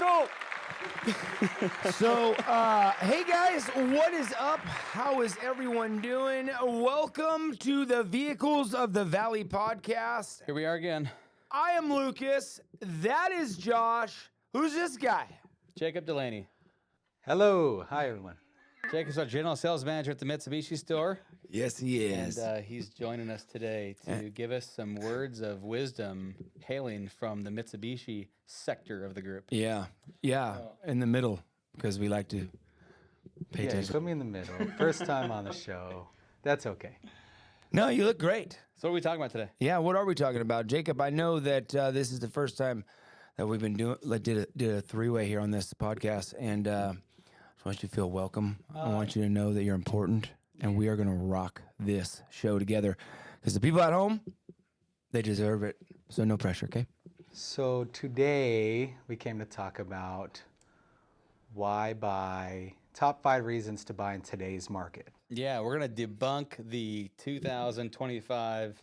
go. So, hey guys, what is up? How is everyone doing? Welcome to the Vehicles of the Valley podcast. Here we are again. I am Lucas. That is Josh. Who's this guy? Jacob Delaney. Hello. Hi, everyone. Jacob's our general sales manager at the Mitsubishi store. Yes, he is. And he's joining us today to give us some words of wisdom hailing from the Mitsubishi sector of the group. Yeah, in the middle, because we like to pay Yeah, you attention. put me in the middle. First time on the show. That's okay. No, you look great. So what are we talking about today? Yeah, what are we talking about? Jacob, I know that this is the first time that we've been doing, did a three-way here on this podcast, and I just want you to feel welcome. I want you to know that you're important, and we are going to rock this show together, because the people at home, they deserve it, so no pressure, okay? So today we came to talk about why buy, top 5 reasons to buy in today's market. Yeah, we're going to debunk the 2025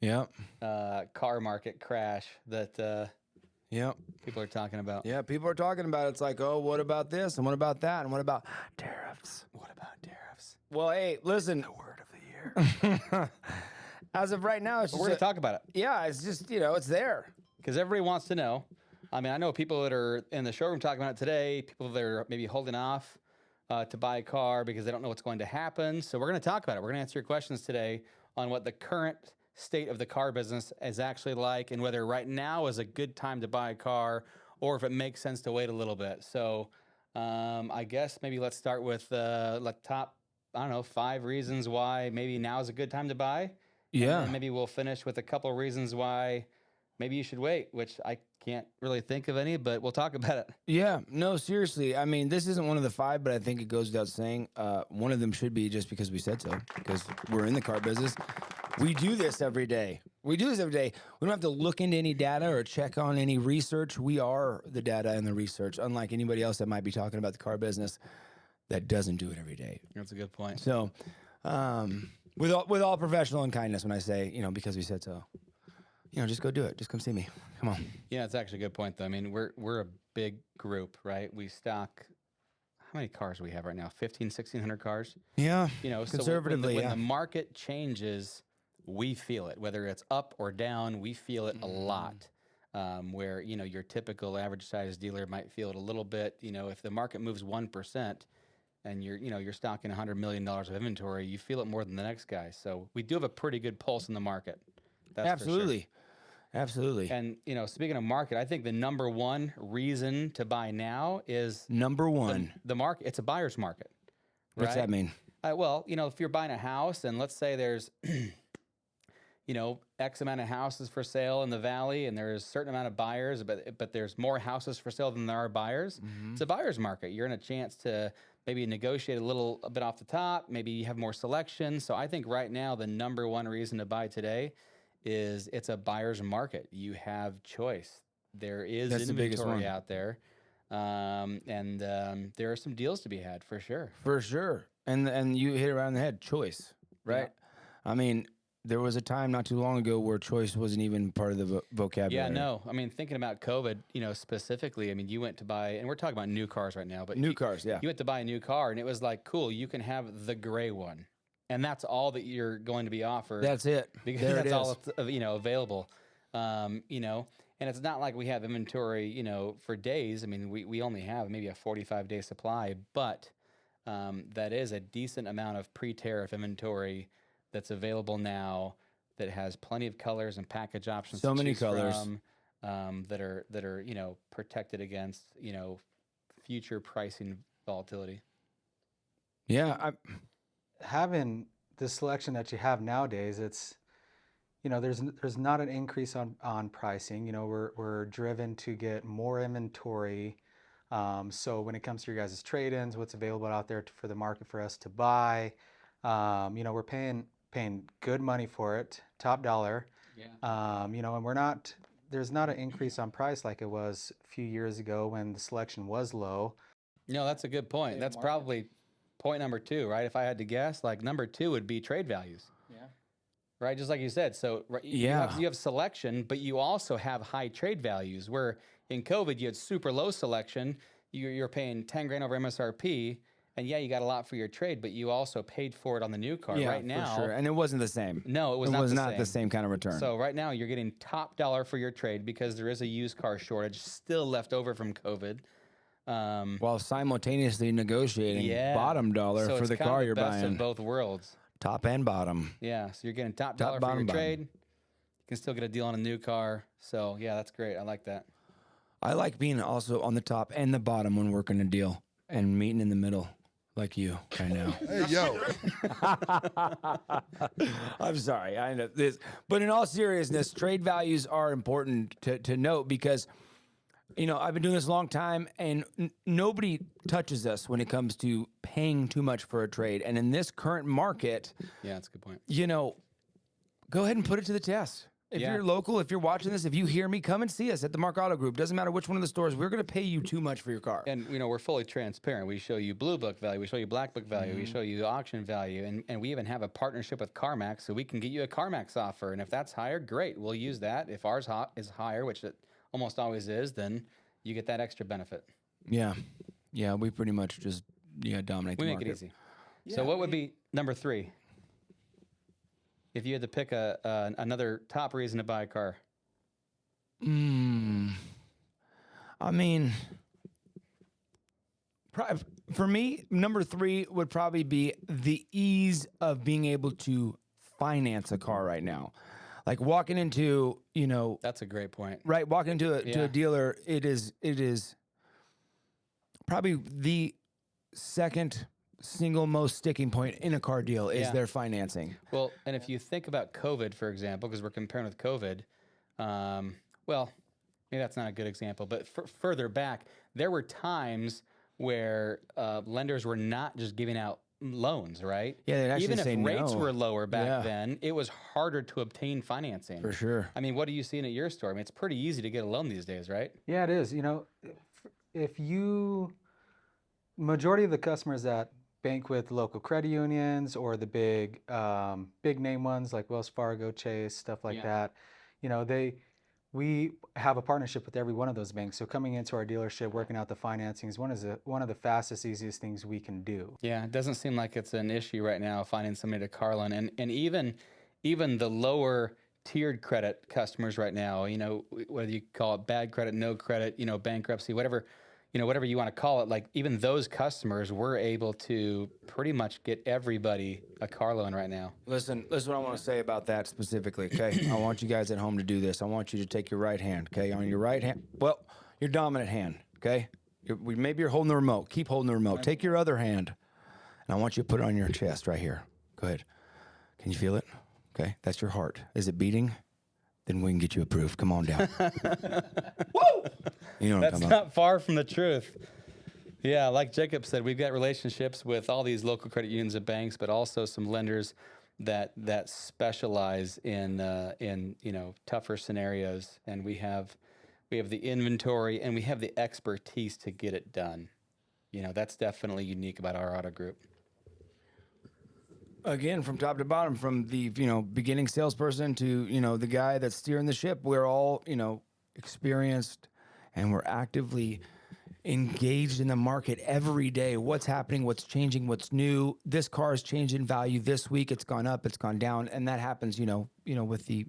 Yep. car market crash that Yep. people are talking about. Yeah, people are talking about it. It's like, oh, what about this? And what about that? And what about tariffs? What about tariffs? Well, hey, listen. The word of the year. As of right now, it's We're going to talk about it. Yeah, it's just, it's there. Because everybody wants to know. I mean, I know people that are in the showroom talking about it today, people that are maybe holding off to buy a car because they don't know what's going to happen. So we're going to talk about it. We're going to answer your questions today on what the current state of the car business is actually like and whether right now is a good time to buy a car or if it makes sense to wait a little bit. So I guess maybe let's start with top, 5 reasons why maybe now is a good time to buy. Yeah. And then maybe we'll finish with a couple reasons why maybe you should wait, which I can't really think of any, but we'll talk about it. Yeah, no, seriously. I mean, this isn't one of the 5, but I think it goes without saying. One of them should be just because we said so, because we're in the car business. We do this every day. We don't have to look into any data or check on any research. We are the data and the research, unlike anybody else that might be talking about the car business that doesn't do it every day. That's a good point. So, with all professional and kindness, when I say, because we said so, just go do it. Just come see me. Come on. Yeah, it's actually a good point, though. I mean, we're a big group, right? We stock, how many cars do we have right now? 1,600 cars? Yeah. So conservatively, when the market changes, we feel it. Whether it's up or down, we feel it a lot. Where, your typical average size dealer might feel it a little bit. If the market moves 1% and you're stocking $100 million of inventory, you feel it more than the next guy. So we do have a pretty good pulse in the market. That's Absolutely. for sure. Absolutely. And, speaking of market, I think the number one reason to buy now is Number one. the market. It's a buyer's market. What's right? that mean? Well, if you're buying a house and let's say there's, X amount of houses for sale in the valley and there's a certain amount of buyers, but there's more houses for sale than there are buyers. Mm-hmm. It's a buyer's market. You're in a chance to maybe negotiate a bit off the top. Maybe you have more selection. So I think right now the number one reason to buy today is it's a buyer's market. You have choice. There is inventory out there. And there are some deals to be had for sure. For sure. And you hit it around the head. Choice, right? Yeah. I mean, there was a time not too long ago where choice wasn't even part of the vocabulary. Yeah, no. I mean, thinking about COVID, specifically, I mean, you went to buy, and we're talking about new cars right now, but cars, yeah. You went to buy a new car and it was like, cool, you can have the gray one. And that's all that you're going to be offered. That's it. Because there that's it all that's, available. And it's not like we have inventory, for days. I mean, we only have maybe a 45-day supply, but that is a decent amount of pre-tariff inventory that's available now that has plenty of colors and package options. So to many choose colors from, that are protected against future pricing volatility. Yeah, Having the selection that you have nowadays, it's there's not an increase on pricing. We're driven to get more inventory. So when it comes to your guys' trade-ins, what's available out there for the market for us to buy, we're paying good money for it, top dollar. Yeah. And there's not an increase on price like it was a few years ago when the selection was low. No, that's a good point. That's probably point number 2, right? If I had to guess, like number 2 would be trade values. Yeah. right? Just like you said. So Yeah. you have selection, but you also have high trade values. Where in COVID you had super low selection. You're paying 10 grand over MSRP, and yeah, you got a lot for your trade, but you also paid for it on the new car. Yeah, Right now, for sure. And it wasn't the same. no, it was It not was the not same. the same kind of return. So right now you're getting top dollar for your trade because there is a used car shortage still left over from COVID. While simultaneously negotiating Yeah. bottom dollar So for it's the kind car of the you're best buying. of both worlds. Top and bottom. Yeah. So you're getting top Top, dollar for bottom, your bottom. trade. You can still get a deal on a new car. So yeah, that's great. I like that. I like being also on the top and the bottom when working a deal and meeting in the middle like you right now. Hey, yo. I'm sorry. I know this. But in all seriousness, trade values are important to note because, you know, I've been doing this a long time and nobody touches us when it comes to paying too much for a trade. And in this current market, Yeah, that's a good point. you know, go ahead and put it to the test. If Yeah. you're local, if you're watching this, if you hear me, come and see us at the Mark Auto Group. Doesn't matter which one of the stores. We're going to pay you too much for your car. And you know, we're fully transparent. We show you blue book value, we show you black book value, we show you auction value, and we even have a partnership with CarMax, so we can get you a CarMax offer. And if that's higher, great, we'll use that. If ours is higher, which it almost always is, then you get that extra benefit. Yeah. Yeah, we pretty much just dominate We the make market. it easy. So what would be number 3? If you had to pick another top reason to buy a car? I mean, for me, number 3 would probably be the ease of being able to finance a car right now. Like walking into, That's a great point. right, walking into to Yeah. a dealer, it is probably the second single most sticking point in a car deal is Yeah. their financing. Well, and if you think about COVID, for example, because we're comparing with COVID, well, maybe that's not a good example, but further back, there were times where lenders were not just giving out loans, right? Yeah, they'd actually Even if say rates no. were lower back Yeah. then, it was harder to obtain financing. For sure. I mean, what are you seeing at your store? I mean, it's pretty easy to get a loan these days, right? Yeah, it is. You know, if you, majority of the customers that bank with local credit unions or the big name ones like Wells Fargo, Chase, stuff like Yeah. that, you know, we have a partnership with every one of those banks. So coming into our dealership, working out the financing is one of the fastest, easiest things we can do. Yeah, it doesn't seem like it's an issue right now finding somebody to car loan, and even the lower tiered credit customers right now, you know, whether you call it bad credit, no credit, you know, bankruptcy, whatever you want to call it, like even those customers, we're able to pretty much get everybody a car loan right now. Listen what I want to say about that specifically, okay? I want you guys at home to do this. I want you to take your right hand, okay? On your right hand, well, your dominant hand, okay? Maybe you're holding the remote. Keep holding the remote. Take your other hand, and I want you to put it on your chest right here. Go ahead. Can you feel it? Okay, that's your heart. Is it beating? Then we can get you approved. Come on down. Woo! You know what I'm That's talking about. not far from the truth. Yeah, like Jacob said, we've got relationships with all these local credit unions and banks, but also some lenders that specialize in tougher scenarios, and we have the inventory and we have the expertise to get it done. You know, that's definitely unique about our auto group. Again, from top to bottom, from the beginning salesperson to the guy that's steering the ship, we're all experienced, and we're actively engaged in the market every day. What's happening? What's changing? What's new? This car has changed in value this week. It's gone up. It's gone down, and that happens. With the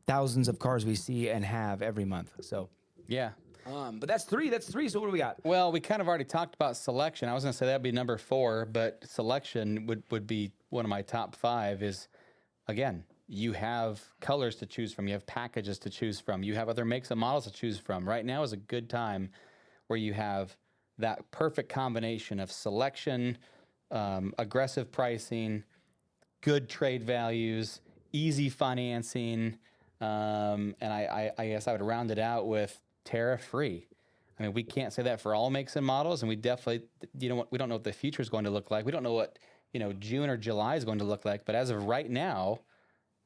thousands of cars we see and have every month. So, Yeah. but that's 3. That's 3. So what do we got? Well, we kind of already talked about selection. I was going to say that'd be number 4, but selection would be one of my top 5. Is, again, you have colors to choose from, you have packages to choose from, you have other makes and models to choose from. Right now is a good time where you have that perfect combination of selection, aggressive pricing, good trade values, easy financing, and I guess I would round it out with tariff-free. I mean, we can't say that for all makes and models, and we definitely, we don't know what the future is going to look like. We don't know what, June or July is going to look like. But as of right now,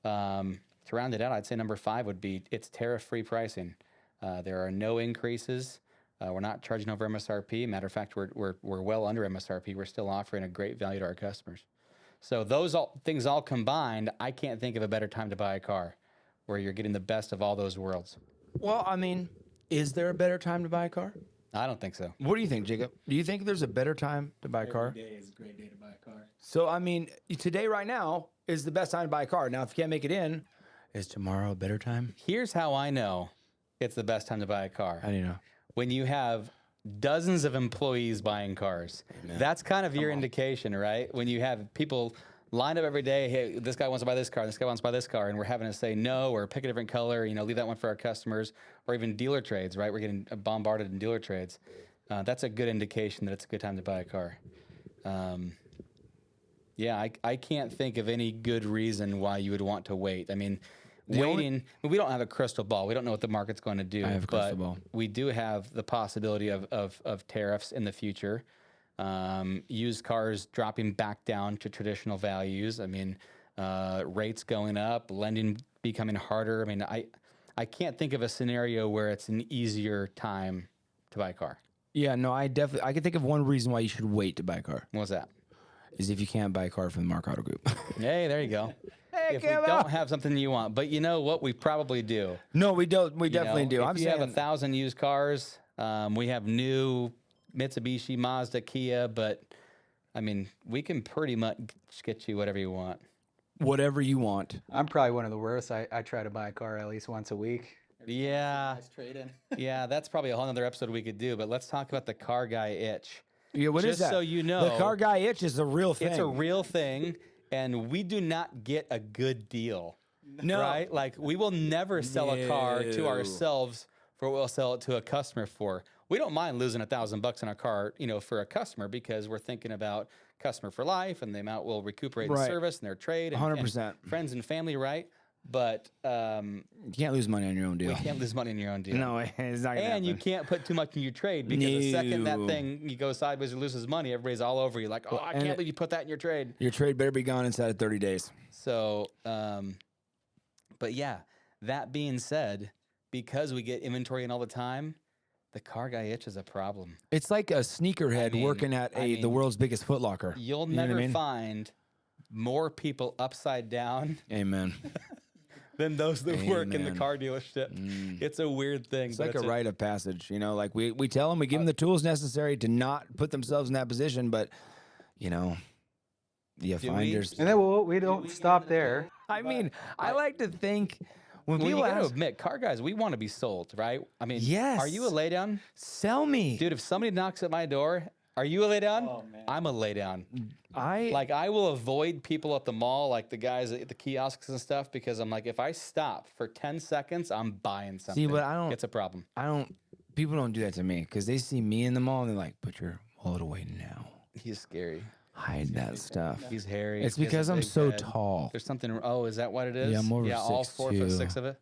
to round it out, I'd say number 5 would be it's tariff-free pricing. There are no increases. We're not charging over MSRP. Matter of fact, we're well under MSRP. We're still offering a great value to our customers. So those things all combined, I can't think of a better time to buy a car where you're getting the best of all those worlds. Well, I mean, is there a better time to buy a car? I don't think so. What do you think, Jacob? Do you think there's a better time to buy a car? Every day is a great day to buy a car. So, I mean, today, right now, is the best time to buy a car. Now, if you can't make it in, is tomorrow a better time? Here's how I know it's the best time to buy a car. How do you know? When you have dozens of employees buying cars. That's kind of your indication, right? When you have people lined up every day, hey, this guy wants to buy this car, this guy wants to buy this car, and we're having to say no or pick a different color, leave that one for our customers, or even dealer trades, right? We're getting bombarded in dealer trades. That's a good indication that it's a good time to buy a car. I can't think of any good reason why you would want to wait. I mean, we don't have a crystal ball. We don't know what the market's going to do. I have a crystal ball. We do have the possibility of tariffs in the future. Used cars dropping back down to traditional values. I mean, rates going up, lending becoming harder. I mean, I can't think of a scenario where it's an easier time to buy a car. Yeah, no, I can think of one reason why you should wait to buy a car. What's that? Is if you can't buy a car from the Mark Auto Group. Hey, there you go. If we don't have something you want, but you know what, we probably do. No, we don't. We definitely do. If you have 1,000 used cars, we have new Mitsubishi, Mazda, Kia, but I mean, we can pretty much get you whatever you want. Whatever you want. I'm probably one of the worst. I try to buy a car at least once a week. Yeah. Nice trade-in. Yeah, that's probably a whole other episode we could do, but let's talk about the car guy itch. Yeah, what is Just that? so you know, the car guy itch is a real thing. it's a real thing, and we do not get a good deal. No. Right? Like, we will never sell a car to No. ourselves for what we'll sell it to a customer for. We don't mind losing $1,000 on our car, for a customer, because we're thinking about customer for life and the amount we'll recuperate in Right. service and their trade and, 100%. and friends and family, right? But You can't lose money on your own deal. we can't lose money in your own deal. No, it's not gonna And you happen. can't put too much in your trade, because the second that No. thing you go sideways or loses money, everybody's all over you like, oh, I and can't believe you put that in your trade. Your trade better be gone inside of 30 days. So, but yeah, that being said, because we get inventory in all the time, the car guy itch is a problem. It's like a sneakerhead mean- working at I the mean, world's biggest Foot Locker. You'll You know what I never mean? find more people upside down Amen. than those that work in the Amen. car dealership. It's a weird thing. It's but like a rite of passage, like we tell them, we give them the tools necessary to not put themselves in that position, but you Do find we? there's. And then we don't stop there. I mean, I like to think when Well, you people got to ask, admit, car guys, we want to be sold, right? I mean, Yes. Are you a laydown? sell me, Dude, if somebody knocks at my door, are you a laydown? Oh, man. I'm a laydown. I Like, I will avoid people at the mall, like the guys at the kiosks and stuff, because I'm like, if I stop for 10 seconds, I'm buying something. but I don't- It's a problem. people don't do that to me because they see me in the mall and they're like, put your wallet away now, He's scary. hide that stuff. He's hairy. It's he has a because I'm big so head. tall. There's something. Oh, is that what it is? Yeah, I'm over Yeah, all 4 foot 6'2". 6 of it.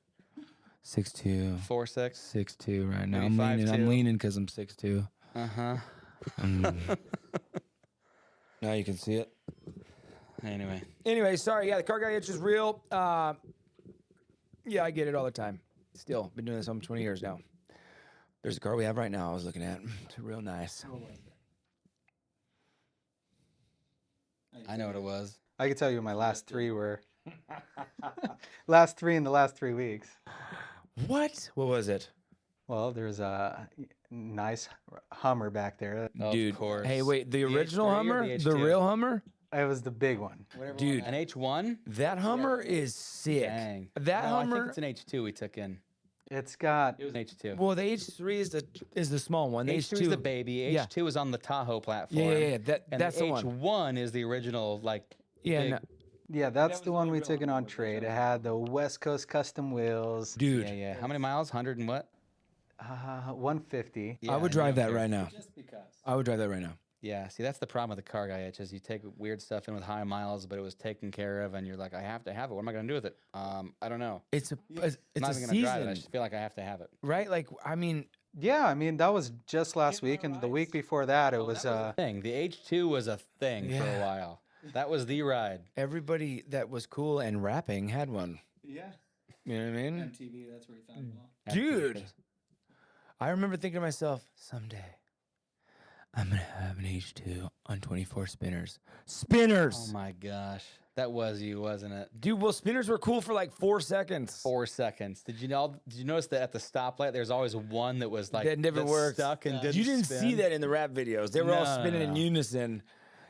6'2", 4'6". 6'2" right now. Maybe I'm 5'2". leaning because I'm 6'2". Uh huh. Now you can see it. Anyway, Sorry. Yeah, the car guy itch is real. Yeah, I get it all the time. Still, been doing this almost 20 years now. There's a car we have right now I was looking at. It's real nice. I know what it was. I can tell you my last three were last three in the last 3 weeks. What? What was it? Well, there's a nice Hummer back there. Dude. Of course. Hey, wait, the original H3 or Hummer? the The H2? real Hummer? It was the big one. Dude, An H1? that Hummer is sick. Dang. That no, Hummer. I think it's an H2 we took in. It's got It was an H2. Well, the H3 is the small one. The H2 is the baby. Yeah. H2 is on the Tahoe platform. Yeah. And That's the the one. H1 is the original, like, Yeah, big- no, yeah, that's the one we took in on trade. It had the West Coast custom wheels. dude. yeah. How many miles? 100 and what? 150. Yeah, I would drive yeah, that right now. Just because. I would drive that right now. Yeah, see, that's the problem with the car guy itch is you take weird stuff in with high miles, but it was taken care of, and you're like, I have to have it. What am I going to do with it? I don't know. It's a I'm not it's a even going to drive it. I season, just feel like I have to have it. right? Like, I mean, Yeah, I mean that was just last week, and the week before that it was Thing. The H2 was a thing for a Yeah. while. That was the ride. everybody that was cool and rapping had one. Yeah. You know what I mean? MTV, that's where you found them all. Dude, I remember thinking to myself, someday I'm gonna have an H2 on 24 spinners. Spinners. Oh my gosh, that was you, wasn't it? Dude, well, spinners were cool for like 4 seconds. 4 seconds. Did you notice that at the stoplight, there's always one that was like That never worked. stuck and didn't You didn't spin? see that in the rap videos. They were all No, no, spinning in no. unison,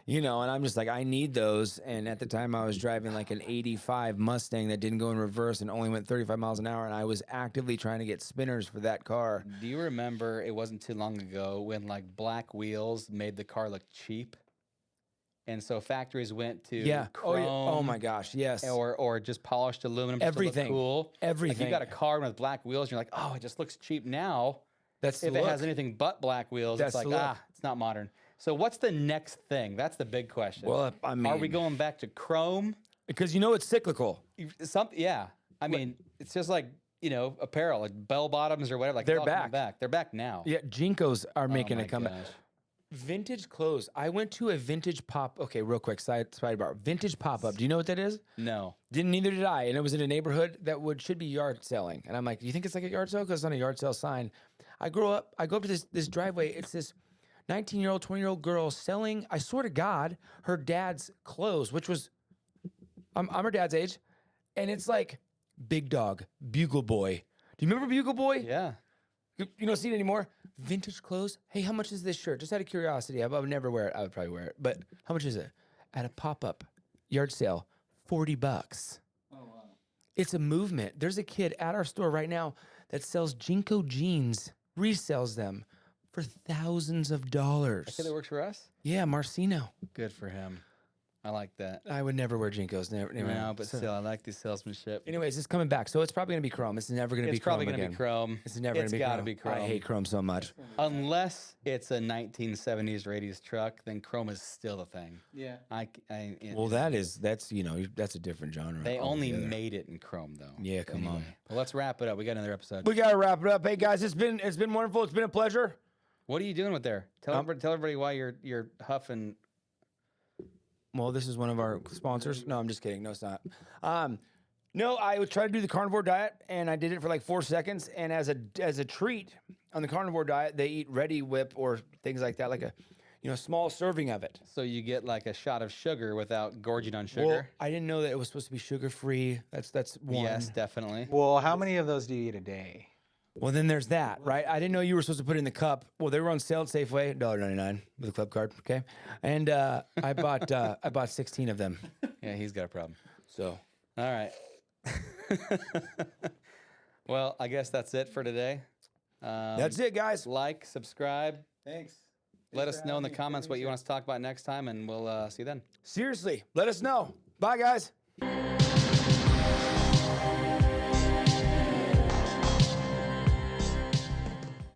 you know, and I'm just like, I need those. And at the time, I was driving like an 85 Mustang that didn't go in reverse and only went 35 miles an hour. And I was actively trying to get spinners for that car. Do you remember it wasn't too long ago when like black wheels made the car look cheap? And so factories went to Yeah. chrome Oh my gosh. Yes. or just polished aluminum just to Everything. look cool. Like Everything. you got a car with black wheels, and you're like, oh, it just looks cheap now. That's the If it look. has anything but black wheels, That's it's like, the look. it's not modern. So what's the next thing? That's the big question. Well, I mean, Are we going back to chrome? because you know it's cyclical. Yeah. I mean, it's just like, apparel, like bell bottoms or whatever. Like They're it's all coming back. They're back now. Yeah, Jinkos are making Oh a my comeback. gosh. Vintage clothes. I went to a vintage pop. Okay, real quick, sidebar. Vintage pop up. Do you know what that is? No. Neither did I. And it was in a neighborhood that should be yard selling. And I'm like, do you think it's like a yard sale? Because it's on a yard sale sign. I go up to this driveway. It's this 19-year-old, 20-year-old girl selling, I swear to God, her dad's clothes, which was, I'm her dad's age. And it's like Big Dog, Bugle Boy. Do you remember Bugle Boy? Yeah. You don't see it anymore. Vintage clothes. Hey, how much is this shirt? Just out of curiosity. I would never wear it. I would probably wear it. But how much is it? At a pop-up yard sale, $40. Oh, wow. It's a movement. There's a kid at our store right now that sells Jinko jeans, resells them for thousands of dollars. That kid that works for us? Yeah, Marcino. Good for him. I like that. I would never wear Jinkos. Never. No, but So- still, I like the salesmanship. Anyways, it's coming back. So it's probably going to be chrome. It's never going to be It's chrome probably going to again. be chrome. It's never going to be gotta chrome. be chrome. I hate chrome so much. Unless it's a 1970s or 80s truck, then chrome is still a thing. Yeah. Well, that's a different genre. They only altogether. made it in chrome, though. Yeah, come on. Well, let's wrap it up. We got another episode. We gotta wrap it up. Hey guys, it's been wonderful. It's been a pleasure. What are you doing with there? Tell everybody why you're huffing. Well, this is one of our sponsors. No, I'm just kidding. No, it's not. No, I would try to do the carnivore diet, and I did it for like 4 seconds. And as a treat on the carnivore diet, they eat Ready Whip or things like that, like a small serving of it. So you get like a shot of sugar without gorging on sugar. Well, I didn't know that it was supposed to be sugar free. That's one. Yes, definitely. Well, how many of those do you eat a day? Well, then there's that, right? I didn't know you were supposed to put it in the cup. Well, they were on sale at Safeway, $1.99 with a club card. Okay, and I bought 16 of them. Yeah, he's got a problem. So All right. Well, I guess that's it for today. that's it, guys. Like, subscribe. Thanks. Let us know in the comments what you want us to talk about next time, and we'll see you then. Seriously, let us know. Bye, guys.